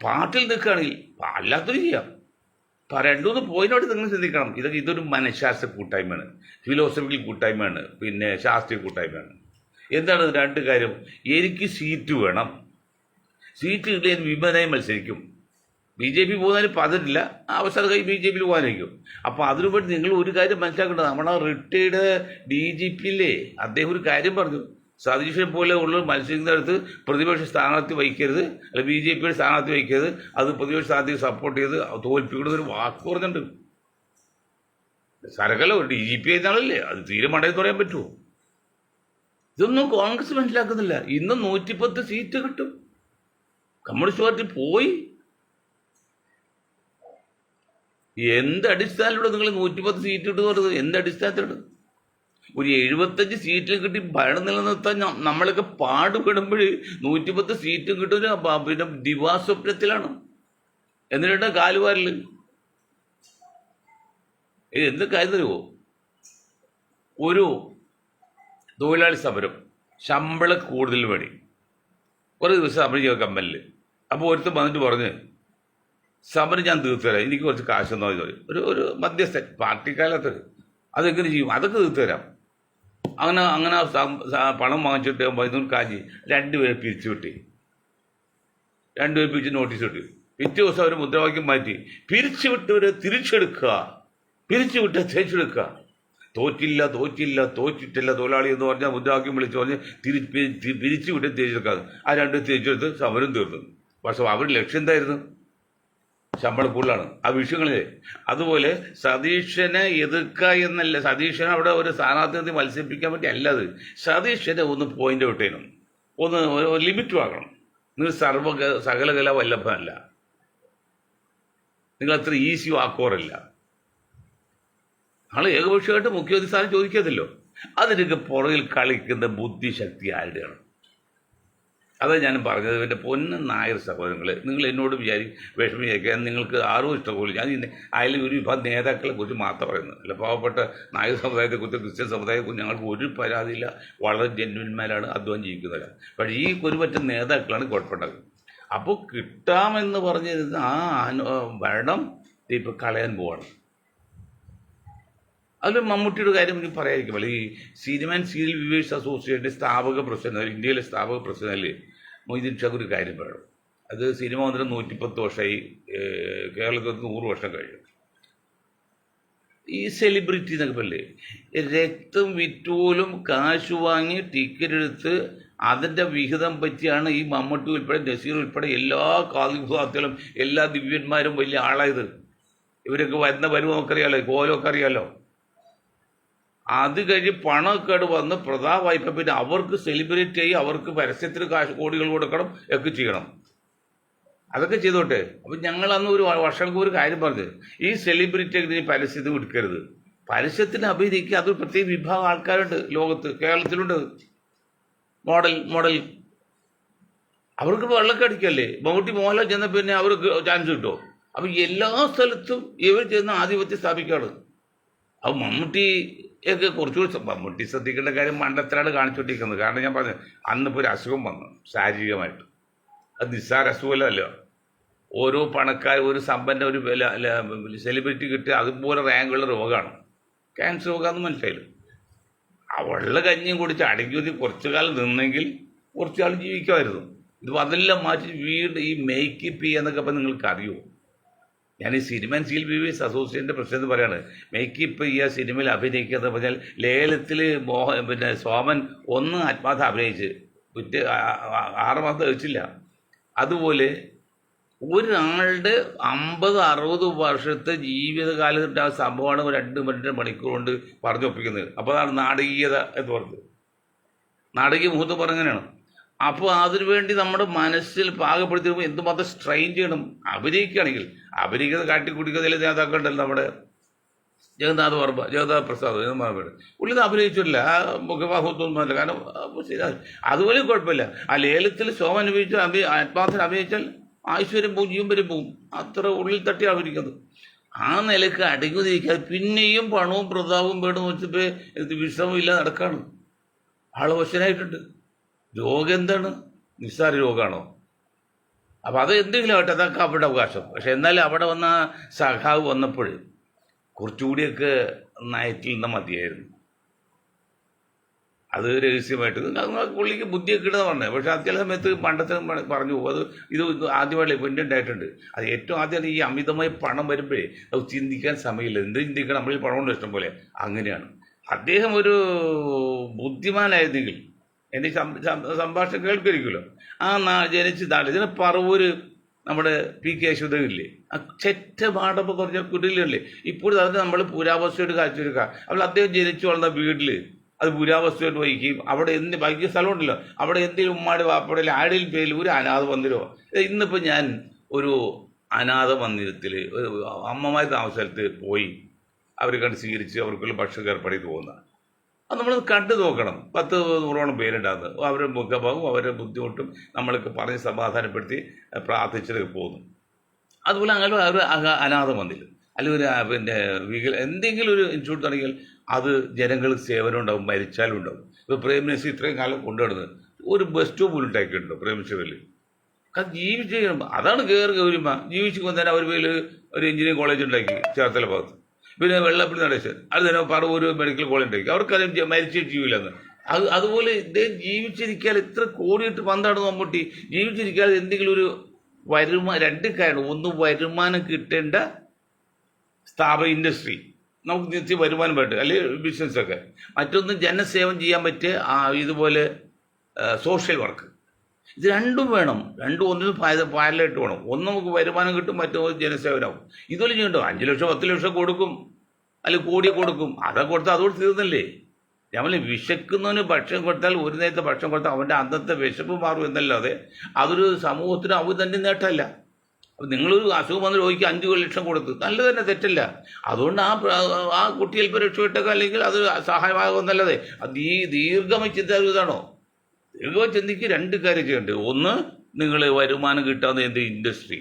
പാർട്ടിയിൽ നിൽക്കുകയാണെങ്കിൽ അല്ലാത്തൊരു ചെയ്യാം. അപ്പം 2-3 പോയിന്റോട് നിങ്ങൾ ശ്രദ്ധിക്കണം. ഇതൊരു മനഃശാസ്ത്ര കൂട്ടായ്മയാണ്, ഫിലോസഫിക്കൽ കൂട്ടായ്മയാണ്, പിന്നെ ശാസ്ത്രീയ കൂട്ടായ്മയാണ്. എന്താണ് 2 കാര്യം? എനിക്ക് സീറ്റ് വേണം, സീറ്റ് കിട്ടിയാൽ വിമതനായി മത്സരിക്കും. BJP പോകുന്നതിന് പതിരില്ല, അവസരം കൈ BJPയിൽ പോകാനായിരിക്കും. അപ്പോൾ അതിനു വേണ്ടി നിങ്ങൾ ഒരു കാര്യം മനസ്സിലാക്കേണ്ടത്, നമ്മുടെ റിട്ടയർഡ് DGP ഇല്ലേ, അദ്ദേഹം ഒരു കാര്യം പറഞ്ഞു, സതീശനെ പോലെ ഉള്ള മത്സരിക്കുന്നിടത്ത് പ്രതിപക്ഷ സ്ഥാനാർത്ഥി വഹിക്കരുത്, അല്ല BJPയുടെ സ്ഥാനാർത്ഥി വഹിക്കരുത്, അത് പ്രതിപക്ഷ സ്ഥാനാർത്ഥിയെ സപ്പോർട്ട് ചെയ്ത് തോൽപ്പിക്കുന്നൊരു വാക്ക് പറഞ്ഞിട്ടുണ്ട്. സരകല ഒരു DGP ആയിരുന്നാളല്ലേ, അത് തീരെ മണ്ടയെന്ന് പറയാൻ പറ്റുമോ? ഇതൊന്നും കോൺഗ്രസ് മനസ്സിലാക്കുന്നില്ല. ഇന്ന് 110 സീറ്റ് കിട്ടും. കമ്മ്യൂണിസ്റ്റ് പാർട്ടി പോയി. എന്ത് അടിസ്ഥാനത്തിലൂടെ നിങ്ങൾ 110 സീറ്റ് കിട്ടും പറയുന്നത്? എന്ത് അടിസ്ഥാനത്തിലുണ്ട്? ഒരു 75 സീറ്റിൽ കിട്ടി ഭരണം നിലനിർത്താൻ നമ്മളൊക്കെ പാടുപെടുമ്പോൾ 110 സീറ്റും കിട്ടുന്ന പിന്നെ ദിവാസ്വപ്നത്തിലാണ്. എന്നിട്ട് കാലുവാരല് എന്ത് കാര്യം തരുമോ? ഒരു തൊഴിലാളി സമരം, ശമ്പളം കൂടുതൽ വേണ്ടി കുറേ ദിവസം സമരം ചെയ്യുക കമ്പനിൽ. അപ്പോൾ ഒരുത്തം വന്നിട്ട് പറഞ്ഞ് സമരം ഞാൻ തീർത്തു തരാം, എനിക്ക് കുറച്ച് കാശ് തന്നാൽ മതി. ഒരു മധ്യസ്ഥൻ പാർട്ടിക്കാലത്ത് അതെങ്ങനെ ചെയ്യും? അതൊക്കെ തീർത്തു തരാം. അങ്ങനെ പണം വാങ്ങിച്ചിട്ട് 13 കാശി 2 പേരെ പിരിച്ചു വിട്ടി. 2 പേര് പിരിച്ച് നോട്ടീസ് കിട്ടി. പിറ്റേ ദിവസം അവർ മുദ്രാവാക്യം മാറ്റി, പിരിച്ചു വിട്ടവരെ തിരിച്ചെടുക്കുക, പിരിച്ചു വിട്ട് തിരിച്ചെടുക്കുക. തോറ്റില്ല തോറ്റിട്ടില്ല തൊഴിലാളി എന്ന് പറഞ്ഞാൽ മുദ്രാവാക്യം വിളിച്ച് പറഞ്ഞ് പിരിച്ചു വിട്ട് തിരിച്ചെടുക്കാതെ ആ 2 തിരിച്ചെടുത്ത് സമരം തീർന്നു. പക്ഷെ അവരുടെ ലക്ഷ്യം എന്തായിരുന്നു? ശമ്പളം കൂടുതലാണ്. ആ വിഷയങ്ങളിലെ അതുപോലെ സതീശനെ എതിർക്കുക എന്നല്ല, സതീശനെ അവിടെ ഒരു സ്ഥാനാർത്ഥി മത്സരിപ്പിക്കാൻ വേണ്ടി അല്ലാതെ സതീശനെ ഒന്ന് പോയിന്റ് ഔട്ട് ചെയ്യണം, ഒന്ന് ലിമിറ്റ് വാങ്ങണം. നിങ്ങൾ സകലകല വല്ലഭനല്ല, നിങ്ങൾ അത്ര ഈസി വാക്കോറല്ല. ആൾ ഏകപക്ഷമായിട്ട് മുഖ്യമന്ത്രി സ്ഥാനം ചോദിക്കാതല്ലോ. അതിനൊക്കെ പുറകിൽ കളിക്കുന്ന ബുദ്ധിശക്തി ആരുടെയാണ്? അതാ ഞാൻ പറഞ്ഞത്. എൻ്റെ പൊന്ന നായർ സഹോദരങ്ങളെ, നിങ്ങൾ എന്നോട് വിഷമം വിചാരിക്കാൻ നിങ്ങൾക്ക് ആരും ഇഷ്ടപോലെ. ഞാൻ അതിൽ ഒരു വിഭാഗം നേതാക്കളെ കുറിച്ച് മാത്രം പറയുന്നത് അല്ല. പാവപ്പെട്ട നായർ സമുദായത്തെക്കുറിച്ച്, ക്രിസ്ത്യൻ സമുദായത്തെക്കുറിച്ച് ഞങ്ങൾക്ക് ഒരു പരാതിയില്ല. വളരെ ജെന്വിന്മാരാണ്, അധ്വാനം ജീവിക്കുന്നവരാണ്. പക്ഷേ ഈ ഒരുപറ്റ നേതാക്കളാണ് കുഴപ്പമുണ്ടാകുന്നത്. അപ്പോൾ കിട്ടാമെന്ന് പറഞ്ഞിരുന്ന ഭരണം ഇപ്പോൾ കളയാൻ പോവാണ്. അതിൽ മമ്മൂട്ടിയുടെ കാര്യം എനിക്ക് പറയാതിരിക്കുമല്ലോ. ഈ സിനിമ ആൻഡ് സീരിയൽ വ്യൂവേഴ്സ് അസോസിയേഷൻ്റെ സ്ഥാപക പ്രസിഡന്റ്, ഇന്ത്യയിലെ സ്ഥാപക പ്രസിഡന്റ് മൊയ്തീൻ ഷാ ഒരു കാര്യം പറയണം. അത് സിനിമ വന്നിട്ട് 110 വർഷമായി, കേരളത്തിൽ 100 വർഷം കഴിഞ്ഞു. ഈ സെലിബ്രിറ്റി എന്നൊക്കെ പറയല്ലേ, രക്തം വിറ്റുപോലും കാശ് വാങ്ങി ടിക്കറ്റ് എടുത്ത് അതിൻ്റെ വിഹിതം പറ്റിയാണ് ഈ മമ്മൂട്ടി ഉൾപ്പെടെ നസീർ ഉൾപ്പെടെ എല്ലാ കാലിഭാഗത്തിലും എല്ലാ ദിവ്യന്മാരും വലിയ ആളായത്. ഇവരൊക്കെ വരും നമുക്കറിയാലോ, കോലമൊക്കെ അറിയാലോ. അത് കഴിഞ്ഞ് പണമൊക്കെ വന്ന് പ്രതാപമായിപ്പോ പിന്നെ അവർക്ക് സെലിബ്രേറ്റ് ചെയ്യും, അവർക്ക് പരസ്യത്തിന് കാശ് കോടികൾ കൊടുക്കണം, ഒക്കെ ചെയ്യണം. അതൊക്കെ ചെയ്തോട്ടെ. അപ്പം ഞങ്ങൾ അന്ന് ഒരു വർഷങ്ങൾക്ക് ഒരു കാര്യം പറഞ്ഞത്, ഈ സെലിബ്രിറ്റിയൊക്കെ പരസ്യത്തിന് എടുക്കരുത്. പരസ്യത്തിന് അഭിനയിക്കുക, അതൊരു പ്രത്യേക വിഭാഗം ആൾക്കാരുണ്ട് ലോകത്ത്, കേരളത്തിലുണ്ട്. മോഡൽ അവർക്ക് വെള്ളമൊക്കെ അടിക്കല്ലേ. മമ്മൂട്ടി മോഹൻലാൽ ചെന്ന പിന്നെ അവർക്ക് ചാൻസ് കിട്ടുമോ? അപ്പം എല്ലാ സ്ഥലത്തും ഇവർ ചെന്ന് ആധിപത്യം സ്ഥാപിക്കുകയാണ്. അപ്പം മമ്മൂട്ടിയൊക്കെ കുറച്ചുകൂടി മമ്മൂട്ടി ശ്രദ്ധിക്കേണ്ട കാര്യം മണ്ടത്തിലാണ് കാണിച്ചുകൊണ്ടിരിക്കുന്നത്. കാരണം ഞാൻ പറഞ്ഞു, അന്നിപ്പോൾ ഒരു അസുഖം വന്നു ശാരീരികമായിട്ട്. അത് നിസ്സാര അസുഖമല്ലോ. ഓരോ പണക്കാർ, ഒരു സമ്പന്ന, ഒരു സെലിബ്രിറ്റി കിട്ടിയ അതുപോലെ റാങ്കുള്ള രോഗമാണ് ക്യാൻസർ രോഗമാണെന്ന് മനസ്സിലായില്ല. അവളുടെ കഞ്ഞിയും കുടിച്ച് അടങ്ങി കുറച്ചു കാലം നിന്നെങ്കിൽ കുറച്ചു കാലം ജീവിക്കുമായിരുന്നു. ഇത് അതെല്ലാം മാറ്റി വീണ്ടും ഈ മേക്കപ്പ് എന്നൊക്കെ അപ്പം നിങ്ങൾക്ക് അറിയുമോ? ഞാൻ ഈ സിനിമ ആൻഡ് സീരിയൽ വ്യൂവേഴ്സ് അസോസിയേഷൻ്റെ പ്രസിഡന്റ് പറയാണ്, മേക്കപ്പ് ഈ സിനിമയിൽ അഭിനയിക്കുക എന്ന് പറഞ്ഞാൽ ലേലത്തിൽ പിന്നെ സോമൻ ഒന്ന് ആത്മാർത്ഥ അഭിനയിച്ച് 6 മാസം കഴിച്ചില്ല. അതുപോലെ ഒരാളുടെ 50-60 വർഷത്തെ ജീവിതകാലത്ത് ആ സംഭവമാണ് 2 മണിക്കൂർ കൊണ്ട് പറഞ്ഞൊപ്പിക്കുന്നത്. അപ്പോൾ അതാണ് നാടകീയത എന്ന് പറഞ്ഞത്. നാടകീയ മുഹൂർത്തം പറഞ്ഞങ്ങനെയാണ്. അപ്പോൾ അതിനുവേണ്ടി നമ്മുടെ മനസ്സിൽ പാകപ്പെടുത്തി എന്തുമാത്രം സ്ട്രെയിൻ ചെയ്യണം. അഭിനയിക്കുകയാണെങ്കിൽ അഭിനയിക്കുന്നത് കാട്ടിക്കുടിക്കുന്നതിൽ നേതാക്കളുണ്ടല്ലോ, നമ്മുടെ ജഗന്നാഥ് വർമ്മ, ജഗന്നാഥ് പ്രസാദ് പുള്ളി അഭിനയിച്ചില്ല, ആ മുഖഭാഗത്തൊന്നുമല്ല. കാരണം അതുപോലെ കുഴപ്പമില്ല. ആ ലേലത്തിൽ സോമൻ അഭിനയിച്ച് ആത്മാർത്ഥന അഭിനയിച്ചാൽ ഐശ്വര്യം പോവും, ജീവൻ വരെ പോവും. അത്ര ഉള്ളിൽ തട്ടി അഭിനയിക്കുന്നത്. ആ നിലക്ക് അടങ്ങുതിരിക്കാതെ പിന്നെയും പണവും പ്രതാപവും വേണമെന്ന് വെച്ചപ്പോൾ വിഷമമില്ല നടക്കാണ്. ആളവശനായിട്ടുണ്ട്. രോഗം എന്താണ്? നിസ്സാര രോഗമാണോ? അപ്പം അത് എന്തെങ്കിലും ആവട്ടെ, അതൊക്കെ അവരുടെ അവകാശം. പക്ഷെ എന്നാലും അവിടെ വന്ന സഖാവ് വന്നപ്പോൾ കുറച്ചുകൂടിയൊക്കെ നയറ്റിൽ നിന്ന് മതിയായിരുന്നു. അത് രഹസ്യമായിട്ട് പുള്ളിക്ക് ബുദ്ധിയൊക്കെ ഇടുന്ന പറഞ്ഞത്. പക്ഷെ അത് ചില സമയത്ത് പണ്ടത്തെ പറഞ്ഞു പോകും. ഇത് ആദ്യമായിട്ടേ പിന്നെ ഉണ്ടായിട്ടുണ്ട്. അത് ഏറ്റവും ആദ്യം ഈ അമിതമായ പണം വരുമ്പോഴേ അത് ചിന്തിക്കാൻ സമയമില്ല. എന്ത് ചിന്തിക്കണം, നമ്മളിൽ പണമുണ്ട് ഇഷ്ടം പോലെ. അങ്ങനെയാണ് അദ്ദേഹം ഒരു ബുദ്ധിമാനായിരുന്നെങ്കിൽ എൻ്റെ സംഭാഷണം കേൾക്കുമായിരിക്കുമല്ലോ. ജനിച്ച് നാട്ടിൽ ഇതിന് പറവൂര് നമ്മുടെ പി കെ അശ്വതയില്ലേ, ആ ചെറ്റ പാടപ്പോൾ കുറഞ്ഞ കുടിലല്ലേ ഇപ്പോഴും അത് നമ്മൾ പുരാവസ്ഥയോട് കാഴ്ചവെക്കുക. അപ്പോൾ അദ്ദേഹം ജനിച്ചു വളർന്ന വീട്ടിൽ അത് പുരാവസ്തുവായിട്ട് വഹിക്കുകയും അവിടെ വഹിക്കുന്ന സ്ഥലമുണ്ടല്ലോ, അവിടെ എന്തെങ്കിലും ഉമ്മാടെ വാപ്പയുടെ ആരുടെയും പേരിൽ ഒരു അനാഥ മന്ദിരമോ. ഇന്നിപ്പോൾ ഞാൻ ഒരു അനാഥ മന്ദിരത്തിൽ അമ്മമാർ താമസ സ്ഥലത്ത് പോയി അവർ കണ്ട് സ്വീകരിച്ച് അവർക്കുള്ള ഭക്ഷണം ഏർപ്പാടി പോകുന്ന അത് നമ്മൾ കണ്ടു നോക്കണം. 10-100 പേരുണ്ടാകുന്നത് അവരുടെ മുഖഭാവവും അവരുടെ ബുദ്ധിമുട്ടും നമ്മളൊക്കെ പറഞ്ഞ് സമാധാനപ്പെടുത്തി പ്രാർത്ഥിച്ചതൊക്കെ പോകുന്നു. അതുപോലെ അങ്ങനെ ഒരു അനാഥ മന്ദിരം അല്ലെങ്കിൽ ഒരു എന്തെങ്കിലും ഒരു ഇൻസ്റ്റിറ്റ്യൂട്ട് തുടങ്ങിയാൽ അത് ജനങ്ങൾക്ക് സേവനം ഉണ്ടാവും, മരിച്ചാലും ഉണ്ടാവും. ഇപ്പോൾ പ്രേം നസീർ ഇത്രയും കാലം കൊണ്ടുനടന്നത് ഒരു ബസ് സ്റ്റോപ്പ് പോലും ഉണ്ടാക്കിയിട്ടുണ്ടോ പ്രേംനസീറിൽ? കാരണം ജീവിച്ച് അതാണ് കയറി ഗൗരിമ ജീവിച്ചു തന്നെ അവർ പേരിൽ ഒരു എഞ്ചിനീയറിംഗ് കോളേജ് ഉണ്ടാക്കി ചേർത്തല ഭാഗത്ത്. പിന്നെ വെള്ളപ്പള്ളി നടേശൻ അത് തന്നെ പറവൂർ മെഡിക്കൽ കോളേജ് ഉണ്ടാക്കി. അവർക്കറിയാം മരിച്ചു ജീവില്ലെന്ന്. അതുപോലെ ഇദ്ദേഹം ജീവിച്ചിരിക്കാൻ ഇത്ര കോടിയിട്ട് പന്താണ് മമ്മൂട്ടി ജീവിച്ചിരിക്കാൻ എന്തെങ്കിലും ഒരു രണ്ട് കാരണം. ഒന്ന്, വരുമാനം കിട്ടേണ്ട സ്ഥാപന ഇൻഡസ്ട്രി നമുക്ക് നിത്യം വരുമാനം പറ്റും അല്ലെങ്കിൽ ബിസിനസ്സൊക്കെ. മറ്റൊന്ന് ജനസേവനം ചെയ്യാൻ പറ്റിയ ഇതുപോലെ സോഷ്യൽ വർക്ക്. ഇത് രണ്ടും വേണം. ഒന്നിനും പാരലായിട്ട് വേണം. ഒന്ന് നമുക്ക് വരുമാനം കിട്ടും, മറ്റൊന്ന് ജനസേവനമാവും. ഇതുപോലെ ചെയ്യണ്ടോ? 5 ലക്ഷം 10 ലക്ഷം കൊടുക്കും അല്ലെങ്കിൽ കോടി കൊടുക്കും. അതൊക്കെ കൊടുത്താൽ അതോട് തീർന്നല്ലേ? നമ്മൾ വിശക്കുന്നവന് ഭക്ഷണം കൊടുത്താൽ ഒരു നേരത്തെ ഭക്ഷണം കൊടുത്താൽ അവൻ്റെ അന്നത്തെ വിശപ്പ് മാറും എന്നല്ലാതെ അതൊരു സമൂഹത്തിന് അവർ തന്നെ നേട്ടമല്ല. അപ്പം നിങ്ങളൊരു അസുഖം വന്ന രോഗിക്ക് 5 ലക്ഷം കൊടുത്ത് നല്ലത് തന്നെ, തെറ്റല്ല. അതുകൊണ്ട് ആ കുട്ടി ചിലപ്പോൾ രക്ഷപ്പെട്ടേക്കാം, അല്ലെങ്കിൽ അത് സഹായമാകുമെന്നല്ലാതെ അത് ദീർഘമായി ചിന്താതാണോ? ദീർഘമായി ചിന്തിക്ക് 2 കാര്യം ചെയ്യേണ്ടത്. ഒന്ന്, നിങ്ങൾ വരുമാനം കിട്ടാവുന്ന എന്ത് ഇൻഡസ്ട്രി,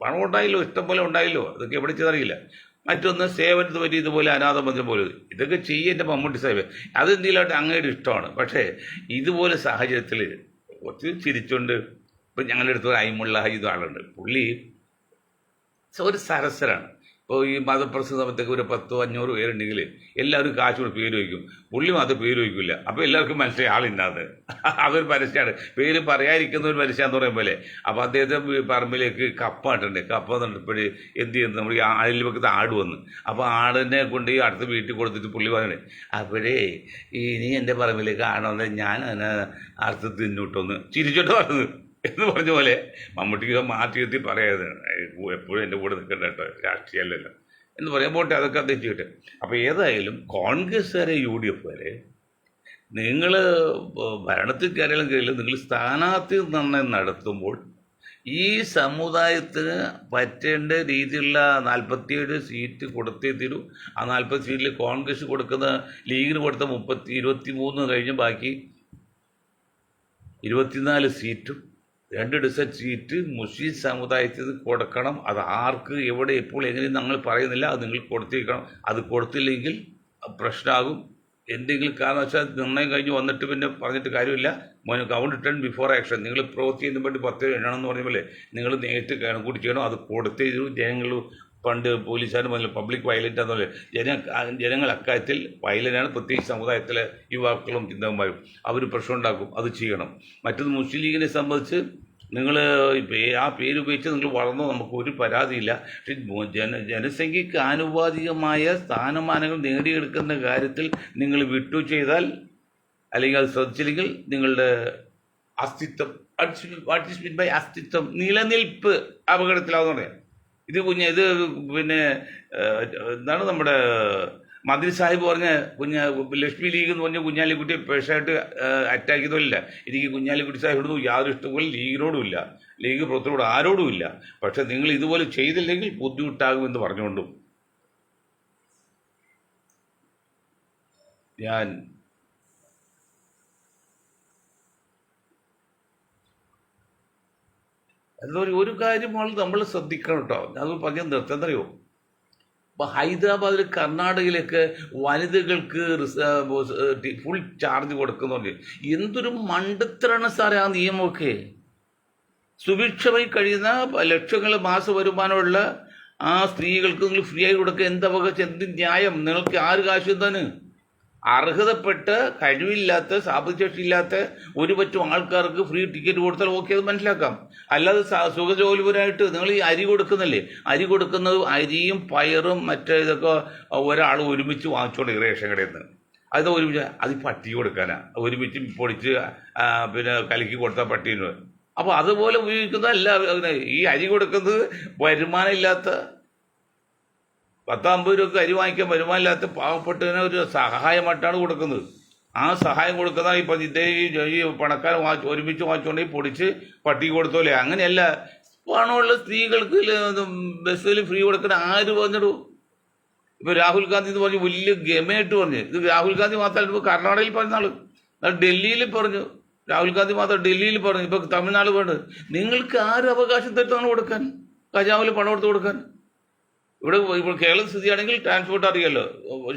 പണം ഉണ്ടായില്ലോ, ഇഷ്ടം പോലെ ഉണ്ടായില്ലോ, അതൊക്കെ എവിടെ ചെയ്തറിയില്ല. മറ്റൊന്ന് സേവനത്തിന് പറ്റി ഇതുപോലെ അനാഥ മന്ദിരം പോലെ ഇതൊക്കെ ചെയ്യേണ്ട മമ്മൂട്ടി സാഹിബ്. അതെന്തെങ്കിലുമായിട്ട് അങ്ങയുടെ ഇഷ്ടമാണ്. പക്ഷേ ഇതുപോലെ സാഹചര്യത്തിൽ കുറച്ച് ചിരിച്ചുകൊണ്ട് ഇപ്പം ഞങ്ങളുടെ അടുത്ത് അയിമുള്ള ഇത് ആളുണ്ട്. പുള്ളി ഒരു സരസരാണ്. ഇപ്പോൾ ഈ മതപ്രസംഗ സമയത്തൊക്കെ ഒരു 10-500 പേരുണ്ടെങ്കിൽ എല്ലാവരും കാശ് കൂടെ പേര് വയ്ക്കും. പുള്ളി മാത്രം പേര് വയ്ക്കില്ല. അപ്പോൾ എല്ലാവർക്കും മനസ്സിലായി ആളിന്നാത്. അതൊരു പരസ്യമാണ്. പേര് പറയാതിരിക്കുന്ന ഒരു പരസ്യമാണെന്ന് പറയും പോലെ. അപ്പോൾ അദ്ദേഹത്തെ പറമ്പിലേക്ക് കപ്പ നട്ടുണ്ട്. കപ്പ നട്ടപ്പോഴേ എന്ത് ചെയ്യുന്നത്, നമ്മൾ ഈ ആടിൽ വെക്കുന്ന ആട് വന്ന്, അപ്പോൾ ആടിനെ കൊണ്ട് ഈ അടുത്ത് വീട്ടിൽ കൊടുത്തിട്ട് പുള്ളി പറയണേ, അപ്പോഴേ ഇനി എൻ്റെ പറമ്പിലേക്ക് ആണെന്ന് ഞാൻ അതിനെ അർത്ഥം തിന്നിട്ടൊന്ന് ചിരിച്ചോട്ട് പറഞ്ഞത് എന്ന് പറഞ്ഞ പോലെ മമ്മൂട്ടിക്ക് മാറ്റി എത്തി പറയാതെ എപ്പോഴും എൻ്റെ കൂടെ നിൽക്കണ്ട കേട്ടോ, രാഷ്ട്രീയമല്ലല്ലോ എന്ന് പറയാൻ പോട്ടെ, അതൊക്കെ അദ്ദേഹം ചെയ്യട്ടെ. അപ്പോൾ ഏതായാലും കോൺഗ്രസ്സുകാരെ UDF വരെ നിങ്ങൾ ഭരണത്തിൽ കയറിയാലും കഴിയില്ല, നിങ്ങൾ സ്ഥാനാർത്ഥി നിർണ്ണയം നടത്തുമ്പോൾ ഈ സമുദായത്തിന് പറ്റേണ്ട രീതിയിലുള്ള 47 സീറ്റ് കൊടുത്തേ തീരൂ. ആ 40 സീറ്റിൽ കോൺഗ്രസ് കൊടുക്കുന്ന, ലീഗിന് കൊടുത്ത 23 കഴിഞ്ഞ് ബാക്കി 24 സീറ്റും 2 ഡസൻ സീറ്റ് മുസ്ലിം സമുദായത്തിന് കൊടുക്കണം. അത് ആർക്ക് എവിടെ എപ്പോൾ എങ്ങനെയും ഞങ്ങൾ പറയുന്നില്ല, അത് നിങ്ങൾ കൊടുത്തിരിക്കണം. അത് കൊടുത്തില്ലെങ്കിൽ പ്രശ്നമാകും. എന്തെങ്കിലും കാരണവശാൽ നിർണ്ണയം കഴിഞ്ഞ് വന്നിട്ട് പിന്നെ പറഞ്ഞിട്ട് കാര്യമില്ല. Count return before action. നിങ്ങൾ പ്രവൃത്തി ചെയ്യുന്ന വേണ്ടി 10 എണ്ണണമെന്ന് പറഞ്ഞ പോലെ നിങ്ങൾ നേരിട്ട് കൂടി ചെയ്യണം. അത് കൊടുത്തേ ജനങ്ങൾ പണ്ട് പോലീസുകാരും പറഞ്ഞില്ല പബ്ലിക് വയലൻ്റ് ആണെന്ന് പറഞ്ഞാൽ ജനങ്ങൾ അക്കാര്യത്തിൽ വയലൻ്റാണ്. പ്രത്യേകിച്ച് സമുദായത്തിലെ യുവാക്കളും ചിന്തകന്മാരും അവർ പ്രശ്നം ഉണ്ടാക്കും. അത് ചെയ്യണം. മറ്റൊന്ന്, മുസ്ലിം ലീഗിനെ സംബന്ധിച്ച് നിങ്ങൾ ആ പേര് ഉപയോഗിച്ച് നിങ്ങൾ വളർന്നോ, നമുക്ക് ഒരു പരാതിയില്ല. പക്ഷേ ജനസംഖ്യയ്ക്ക് ആനുപാതികമായ സ്ഥാനമാനങ്ങൾ നേടിയെടുക്കുന്ന കാര്യത്തിൽ നിങ്ങൾ വിട്ടു ചെയ്താൽ, അല്ലെങ്കിൽ അത് ശ്രദ്ധിച്ചില്ലെങ്കിൽ നിങ്ങളുടെ അസ്തിത്വം, വാട്ട് ഈസ് മീൻ ബൈ അസ്തിത്വം, നിലനിൽപ്പ് അപകടത്തിലാവുന്ന പറയാം. ഇത് പിന്നെ എന്താണ് നമ്മുടെ മന്ത്രി സാഹിബ് പറഞ്ഞ ലക്ഷ്മി ലീഗ് എന്ന് പറഞ്ഞ കുഞ്ഞാലിക്കുട്ടിയെ പേഴ്സായിട്ട് അറ്റാക്ക് ചെയ്തോലില്ല. എനിക്ക് കുഞ്ഞാലിക്കുട്ടി സാഹിബിനോട് യാതൊരു ഇഷ്ടപോലെ ലീഗിനോടും ഇല്ല, ലീഗ് പുറത്തോട് ആരോടും ഇല്ല. പക്ഷെ നിങ്ങൾ ഇതുപോലെ ചെയ്തില്ലെങ്കിൽ ബുദ്ധിമുട്ടാകുമെന്ന് പറഞ്ഞുകൊണ്ടും ഞാൻ ഒരു കാര്യം നമ്മൾ ശ്രദ്ധിക്കണം കേട്ടോ. അത് പറഞ്ഞ നിർത്തന്തറിയോ, ഇപ്പോൾ ഹൈദരാബാദിൽ കർണാടകയിലേക്ക് വനിതകൾക്ക് ഫുൾ ചാർജ് കൊടുക്കുന്നുണ്ട്. എന്തൊരു മണ്ടത്തരാണ് സാറേ ആ നിയമമൊക്കെ. സുഭിക്ഷമായി കഴിയുന്ന ലക്ഷങ്ങൾ മാസ വരുമാനമുള്ള ആ സ്ത്രീകൾക്ക് നിങ്ങൾ ഫ്രീ ആയി കൊടുക്കുക. എന്ത് ന്യായം? നിങ്ങൾക്ക് ആര് കാശ് എന്താണ്? അർഹതപ്പെട്ട് കഴിവില്ലാത്ത, സാമ്പത്തിക ശേഷിയില്ലാത്ത ഒരു പറ്റും ആൾക്കാർക്ക് ഫ്രീ ടിക്കറ്റ് കൊടുത്താൽ ഓക്കെ, അത് മനസ്സിലാക്കാം. അല്ലാതെ സുഖജോലിപരമായിട്ട് നിങ്ങൾ ഈ അരി കൊടുക്കുന്നില്ലേ, അരി കൊടുക്കുന്നത് അരിയും പയറും മറ്റേ ഇതൊക്കെ ഒരാൾ ഒരുമിച്ച് വാങ്ങിച്ചോണ്ട് റേഷൻ കടയിൽ നിന്ന്. അത് ഒരുമിച്ച് അത് പട്ടി കൊടുക്കാനാണ്, ഒരുമിച്ച് പൊടിച്ച് പിന്നെ കലക്കി കൊടുത്താൽ പട്ടീന്. അപ്പോൾ അതുപോലെ ഉപയോഗിക്കുന്നതല്ല ഈ അരി കൊടുക്കുന്നത്. വരുമാനം ഇല്ലാത്ത 10-50 രൂപ അരി വാങ്ങിക്കാൻ വരുമാനമില്ലാത്ത പാവപ്പെട്ടതിന് ഒരു സഹായമായിട്ടാണ് കൊടുക്കുന്നത്. ആ സഹായം കൊടുക്കുന്ന ഇപ്പം ഇതേ ഈ പണക്കാർ ഒരുമിച്ച് വാങ്ങിച്ചുകൊണ്ടെങ്കിൽ പൊടിച്ച് പട്ടിക്ക് കൊടുത്തോലെ, അങ്ങനെയല്ല. പണമുള്ള സ്ത്രീകൾക്ക് ബസ്സിൽ ഫ്രീ കൊടുക്കുന്ന ആര് പറഞ്ഞിടൂ? ഇപ്പൊ രാഹുൽ ഗാന്ധി എന്ന് പറഞ്ഞ് വലിയ ഗമയായിട്ട് പറഞ്ഞു. ഇത് രാഹുൽ ഗാന്ധി മാത്രമല്ല, ഇപ്പൊ കർണാടകയിൽ പറഞ്ഞ ആള്, ഡൽഹിയിൽ പറഞ്ഞു. രാഹുൽ ഗാന്ധി മാത്രം ഡൽഹിയിൽ പറഞ്ഞു, ഇപ്പൊ തമിഴ്നാട് പറഞ്ഞു. നിങ്ങൾക്ക് ആര് അവകാശം തരുത്താണ് കൊടുക്കാൻ, ഖജാവിൽ പണം എടുത്ത് കൊടുക്കാൻ? ഇപ്പോൾ കേരള സ്ഥിതിയാണെങ്കിൽ ട്രാൻസ്പോർട്ട് അറിയാമല്ലോ,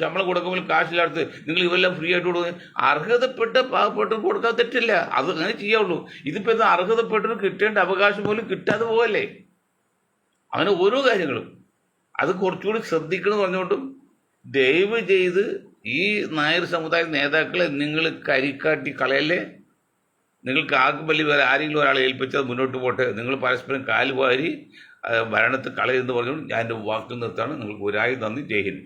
ശമ്പളം കൊടുക്കുമ്പോൾ കാശില്ലാത്ത നിങ്ങൾ ഇവെല്ലാം ഫ്രീ ആയിട്ട് കൊടുക്കുക. അർഹതപ്പെട്ട പാവപ്പെട്ടവർക്ക് കൊടുക്കാൻ തെറ്റില്ല, അത് അങ്ങനെ ചെയ്യാവുള്ളൂ. ഇതിപ്പോൾ എന്താ, അർഹതപ്പെട്ടവർക്ക് കിട്ടേണ്ട അവകാശം പോലും കിട്ടാതെ പോകല്ലേ. അങ്ങനെ ഓരോ കാര്യങ്ങളും അത് കുറച്ചുകൂടി ശ്രദ്ധിക്കണം പറഞ്ഞുകൊണ്ടും, ദയവ് ചെയ്ത് ഈ നായർ സമുദായ നേതാക്കളെ നിങ്ങൾ കരിക്കാട്ടി കളയല്ലേ. നിങ്ങൾക്ക് ആക്കുമ്പല്ലി വരെ ആരെങ്കിലും ഒരാളെ ഏൽപ്പിച്ചത് മുന്നോട്ട് പോട്ടെ. നിങ്ങൾ പരസ്പരം കാലുവാരി ഭരണത്തിൽ കളയെന്ന് പറഞ്ഞുകൊണ്ട് ഞാൻ എൻ്റെ വാക്ക് നിർത്താണ്. നിങ്ങൾക്ക് ഒരായി നന്ദി. ജയ് ഹിന്ദ്.